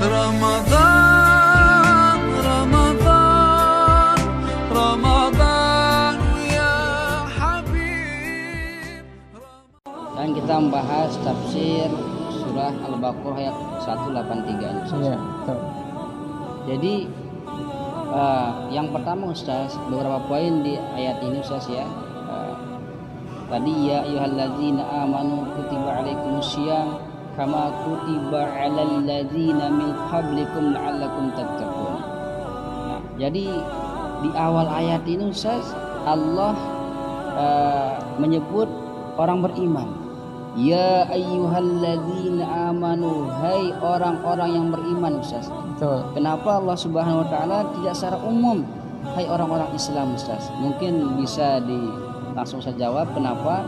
Ramadan, Ramadan, Ramadan ya Habib. Dan kita membahas tafsir surah Al-Baqarah ayat 183 ini, Ustaz. Iya, betul. Jadi yang pertama, Ustaz, beberapa poin di ayat ini, Ustaz, ya. Tadi ya ayyuhallazina amanu kutiba alaikumusiyam kama kutiba alal ladzina min qablikum la'allakum tattaqun. Nah, jadi di awal ayat ini, Ustaz, Allah menyebut orang beriman. Ya ayyuhalladzina amanu, hai orang-orang yang beriman, Ustaz. Betul. Kenapa Allah Subhanahu wa taala tidak secara umum hai orang-orang Islam, Ustaz? Mungkin bisa langsung saya jawab kenapa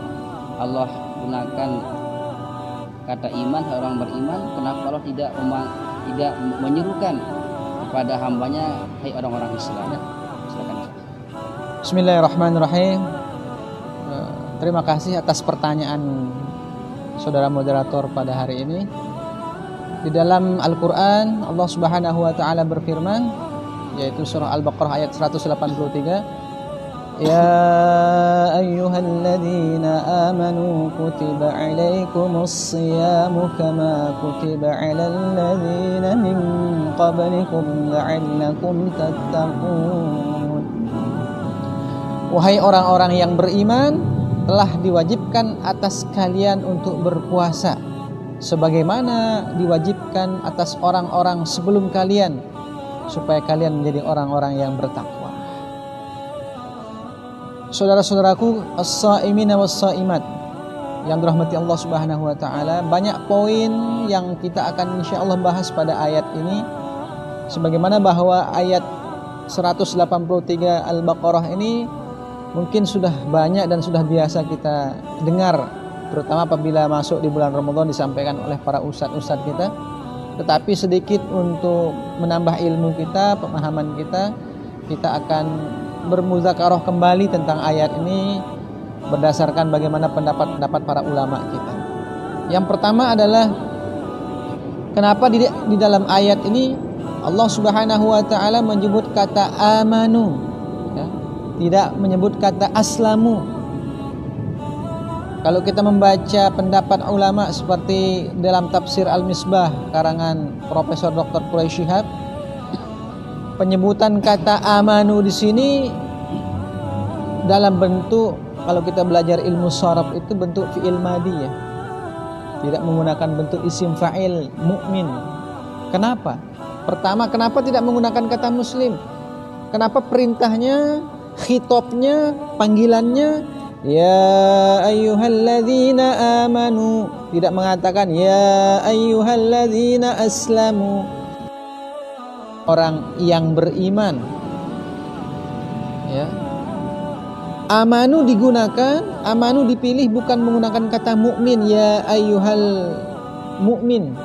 Allah gunakan kata iman, hai orang beriman. Kenapa Allah tidak menyerukan kepada hambanya hai orang-orang Islam? Silakan, Ustaz. Bismillahirrahmanirrahim. Terima kasih atas pertanyaan saudara moderator pada hari ini. Di dalam Al-Quran Allah Subhanahu wa ta'ala berfirman, yaitu surah Al-Baqarah ayat 183, Ya ayyuhalladzina amanu kutiba alaikumus siyamu kama kutiba alal ladzina min qablikum la'allakum tattaqun. Wahai orang-orang yang beriman, telah diwajibkan atas kalian untuk berpuasa sebagaimana diwajibkan atas orang-orang sebelum kalian, supaya kalian menjadi orang-orang yang bertakwa. Saudara-saudaraku as-saimina was-saimat yang dirahmati Allah Subhanahu wa taala, banyak poin yang kita akan insyaallah bahas pada ayat ini. Sebagaimana bahwa ayat 183 Al-Baqarah ini mungkin sudah banyak dan sudah biasa kita dengar, terutama apabila masuk di bulan Ramadan disampaikan oleh para ustadz-ustadz kita. Tetapi sedikit untuk menambah ilmu kita, pemahaman kita, kita akan bermuzakarah kembali tentang ayat ini berdasarkan bagaimana pendapat-pendapat para ulama kita. Yang pertama adalah kenapa di dalam ayat ini Allah Subhanahu wa taala menyebut kata amanu, ya, tidak menyebut kata aslamu. Kalau kita membaca pendapat ulama seperti dalam tafsir Al-Misbah karangan Profesor Dr. Quraish Shihab, penyebutan kata amanu di sini dalam bentuk, kalau kita belajar ilmu sharaf itu bentuk fi'il madi, ya. Tidak menggunakan bentuk isim fa'il mukmin. Kenapa? Pertama, kenapa tidak menggunakan kata muslim? Kenapa perintahnya, khitabnya, panggilannya ya ayyuhalladzina amanu, tidak mengatakan ya ayyuhalladzina aslamu, orang yang beriman, ya. Amanu digunakan, amanu dipilih bukan menggunakan kata mukmin, ya ayyuhal mukmin.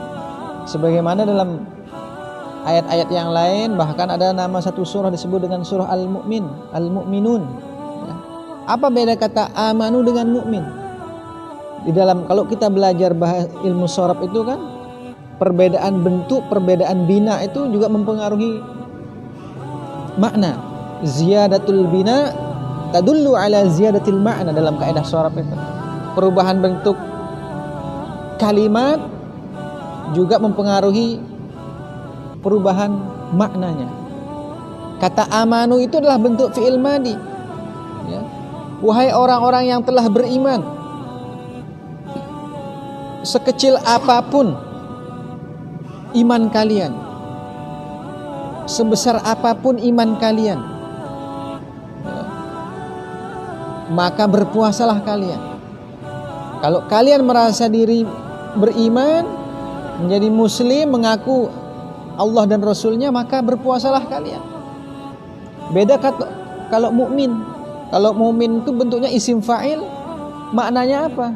Sebagaimana dalam ayat-ayat yang lain, bahkan ada nama satu surah disebut dengan surah Al-Mu'min, Al-Mu'minun. Ya. Apa beda kata amanu dengan mukmin? Di dalam, kalau kita belajar bahas ilmu sharaf itu kan, perbedaan bentuk, perbedaan bina itu juga mempengaruhi makna. Ziyadatul bina tadullu ala ziyadatil ma'na dalam kaidah sharaf itu. Perubahan bentuk kalimat juga mempengaruhi perubahan maknanya. Kata amanu itu adalah bentuk fi'il madi, ya. Wahai orang-orang yang telah beriman, sekecil apapun iman kalian, sebesar apapun iman kalian, ya, maka berpuasalah kalian. Kalau kalian merasa diri beriman, menjadi muslim, mengaku Allah dan Rasulnya, maka berpuasalah kalian. Beda kata kalau mukmin. Kalau mukmin itu bentuknya isim fa'il, maknanya apa?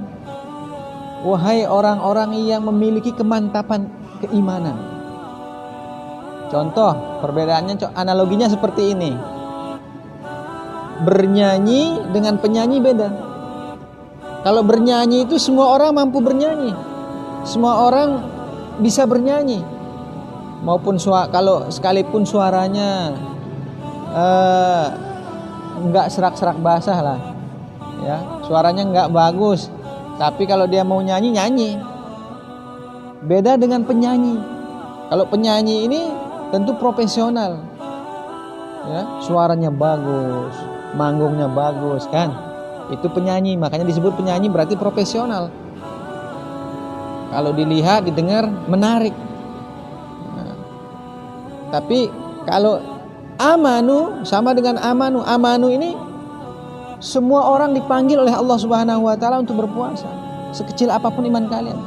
Wahai orang-orang yang memiliki kemantapan keimanan. Contoh, perbedaannya, analoginya seperti ini. Bernyanyi dengan penyanyi beda. Kalau bernyanyi itu semua orang mampu bernyanyi, semua orang bisa bernyanyi. maupun kalau sekalipun suaranya enggak serak-serak basah lah, ya, suaranya enggak bagus, tapi kalau dia mau nyanyi. Beda dengan penyanyi. Kalau penyanyi ini tentu profesional, ya, suaranya bagus, manggungnya bagus kan, itu penyanyi, makanya disebut penyanyi, berarti profesional. Kalau dilihat, didengar menarik. Nah, tapi kalau amanu sama dengan amanu ini semua orang dipanggil oleh Allah Subhanahu wa taala untuk berpuasa, sekecil apapun iman kalian.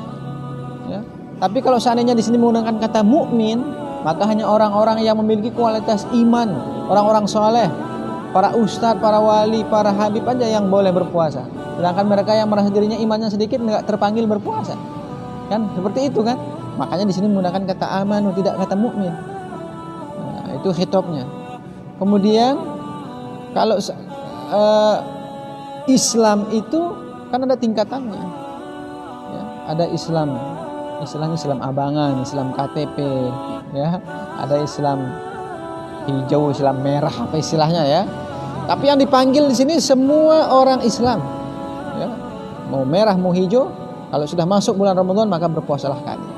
Ya. Tapi kalau seandainya di sini menggunakan kata mukmin, maka hanya orang-orang yang memiliki kualitas iman, orang-orang soleh, para ustadz, para wali, para habib aja yang boleh berpuasa. Sedangkan mereka yang merasa dirinya imannya sedikit nggak terpanggil berpuasa. Kan seperti itu kan? Makanya di sini menggunakan kata amanu, tidak kata mukmin. Nah, itu khitabnya. Kemudian kalau Islam itu kan ada tingkatannya. Ya, ada Islam abangan, Islam KTP, ya. Ada Islam hijau, Islam merah, apa istilahnya ya. Tapi yang dipanggil di sini semua orang Islam. Ya. Mau merah, mau hijau. Kalau sudah masuk bulan Ramadan maka berpuasalah kalian.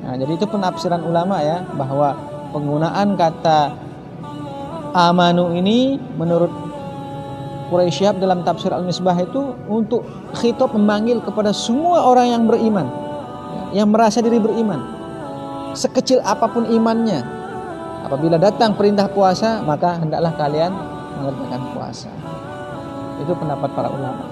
Nah, jadi itu penafsiran ulama ya, bahwa penggunaan kata amanu ini menurut Quraisyhab dalam tafsir Al-Misbah itu untuk khitab, memanggil kepada semua orang yang beriman, yang merasa diri beriman, sekecil apapun imannya. Apabila datang perintah puasa, maka hendaklah kalian mengerjakan puasa. Itu pendapat para ulama.